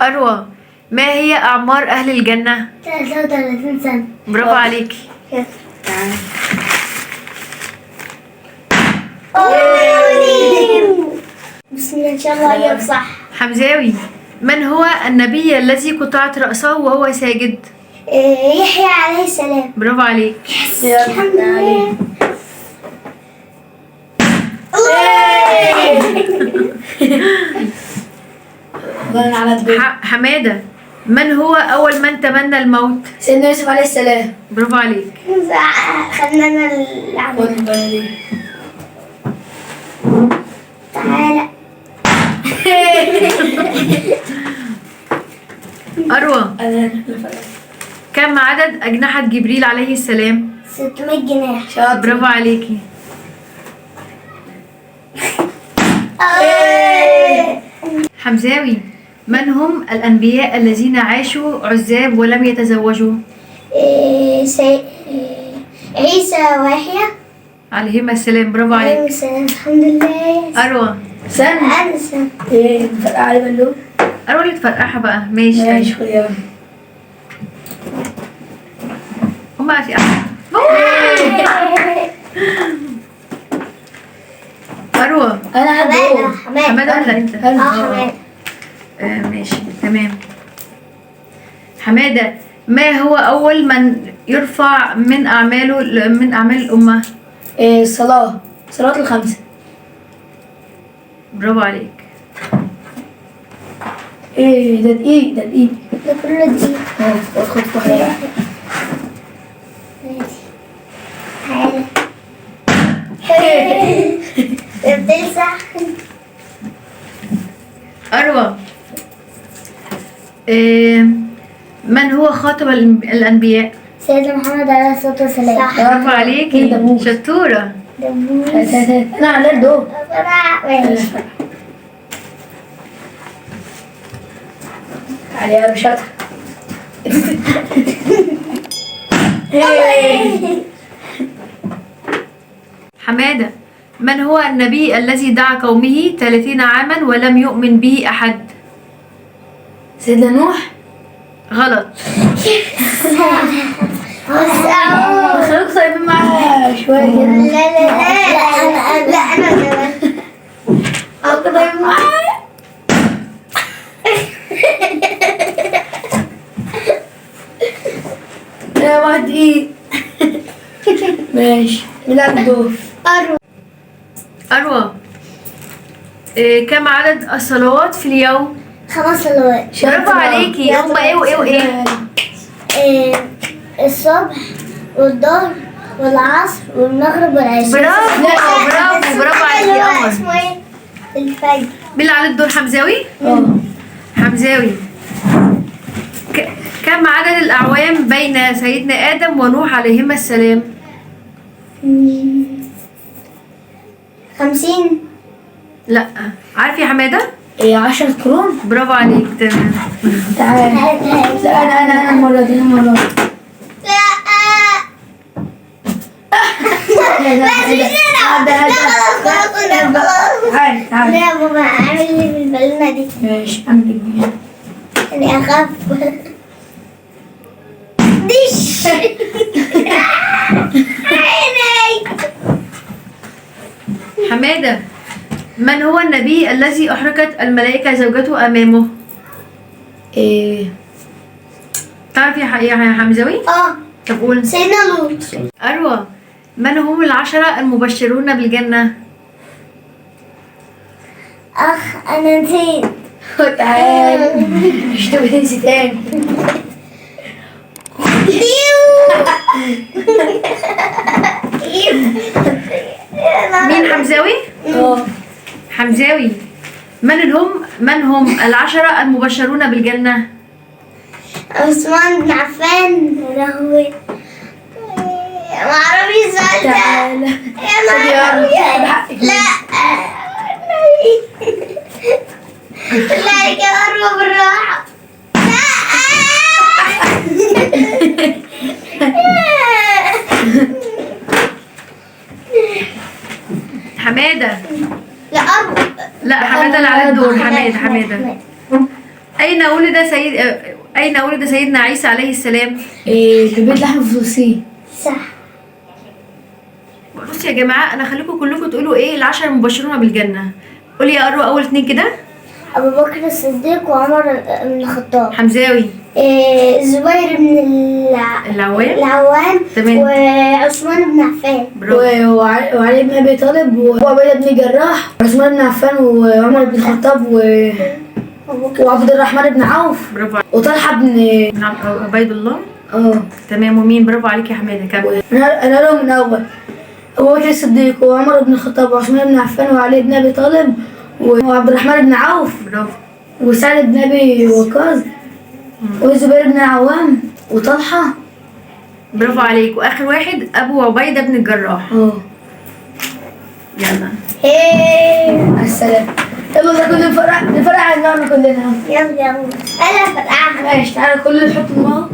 أروى، ما هي أعمار أهل الجنة؟ 33 سنة. برافو عليكي. بسم الله، إن شاء الله أجيب صح. حمزاوي، من هو النبي الذي قطعت رأسه وهو ساجد؟ يحيى عليه السلام. برافو عليك. الحمد لله. حمادة، من هو أول من تمنى الموت؟ سيدنا يوسف عليه السلام. برافو عليك. خلنا العمل. تعالى. أروى، كم عدد أجنحة جبريل عليه السلام؟ 600 جنيه. برافو عليكي. حمزاوي، من هم الأنبياء الذين عاشوا عزاب ولم يتزوجوا؟ عيسى ويحيى عليهما السلام. برافو عليهم عليك. السلام. الحمد لله. أروى، أنا سنة. فرقع علي بلو. أروى اللي تفرقعها بقى. ماشي. خد يلا. هما في أروى، انا حمادة. حمادة ولا أنت؟ حمادة. ماشي تمام. حمادة، ما هو أول من يرفع من أعمال الأمة؟ الصلاة، صلاة الخمسة. برافو عليك. ده دقيق، ده دقيق. ده كله دي. خد واحدة بقى. تعالى. بتلسع. أروى، من هو خاتم الأنبياء؟ سيدنا محمد عليه الصلاة والسلام. صح. برافو عليكي، دبوس. شطورة. انا على الدور. ماشي. تعالي يا رشاد. حمادة، من هو النبي الذي دعا قومه 30 عاما ولم يؤمن به أحد؟ سيدنا نوح. غلط. خليك طيبين معايا شوية كده. لا أنا خليك طيبين معايا. يا واحد ايه. ماشي نلعب الدور. أروى، كم عدد الصلوات في اليوم؟ 5 صلوات. برافو عليكي. هما ايه وايه وايه؟ الصبح والظهر والعصر والمغرب والعشاء. برافو عليكي يا قمر. اسمه ايه؟ الفجر. مين اللي على الدور؟ حمزاوي؟ حمزاوي، كم عدد الأعوام بين سيدنا آدم ونوح عليهما السلام؟ 50. لا. عارف يا حمادة؟ 10 قرون. برافو عليك. تمام. تعال. لا انا المرة دي لا. تعال تعال. لا يا بابا، اعمل لي بالبالونة دي. ماشي عندك دي. يعني اخاف. دش. عيني. حمادة، من هو النبي الذي أحرقت الملائكة زوجته أمامه؟ تعرف يا حمزاوي؟ طب قول. سيدنا لوط. أروى، من هم العشرة المبشرون بالجنة؟ انا نسيت. تعال. مش تبقى تنسي تاني. مين حمزاوي؟ حمزاوي، من هم العشرة المبشرون بالجنة؟ عثمان بن عفان. يا لهوي، ما اعرفش السؤال ده. تعال. يا نهار. لا. لا يا قرب بالراحة. حمادة. لا لا، حمادة اللي على الدور. حمادة. أين ولد سيدنا عيسى عليه السلام؟ في بيت لحم فلسطين. صح. بصوا يا جماعة، أنا خليكم كلكم تقولوا إيه العشرة المبشرون بالجنة. قولي يا أروى أول اتنين كده. أبو بكر الصديق وعمر بن الخطاب. حمزاوي. الزبير بن العوام. تمام. وعثمان بن عفان. برافو. وعلي بن ابي طالب وعبيده بن الجراح وعثمان بن عفان وعمر بن الخطاب وعبد الرحمن بن عوف برافو. وطلحه بن عبيد الله. اه تمام. ومين؟ برافو عليك يا حمادة. كمل. انا لهم من اول ابو بكر الصديق وعمر بن الخطاب وعثمان بن عفان وعلي بن ابي طالب وعبد الرحمن بن عوف برافو. وسعد بن ابي وقاص والزبير بن العوام وطلحه. برافو عليك. واخر واحد ابو عبيده بن الجراح. يلا. مع السلامه. يلا ده كله نفرقع دماغنا كلنا. يلا. أنا فرقعها. ماشي تعالى كلنا نحط دماغنا.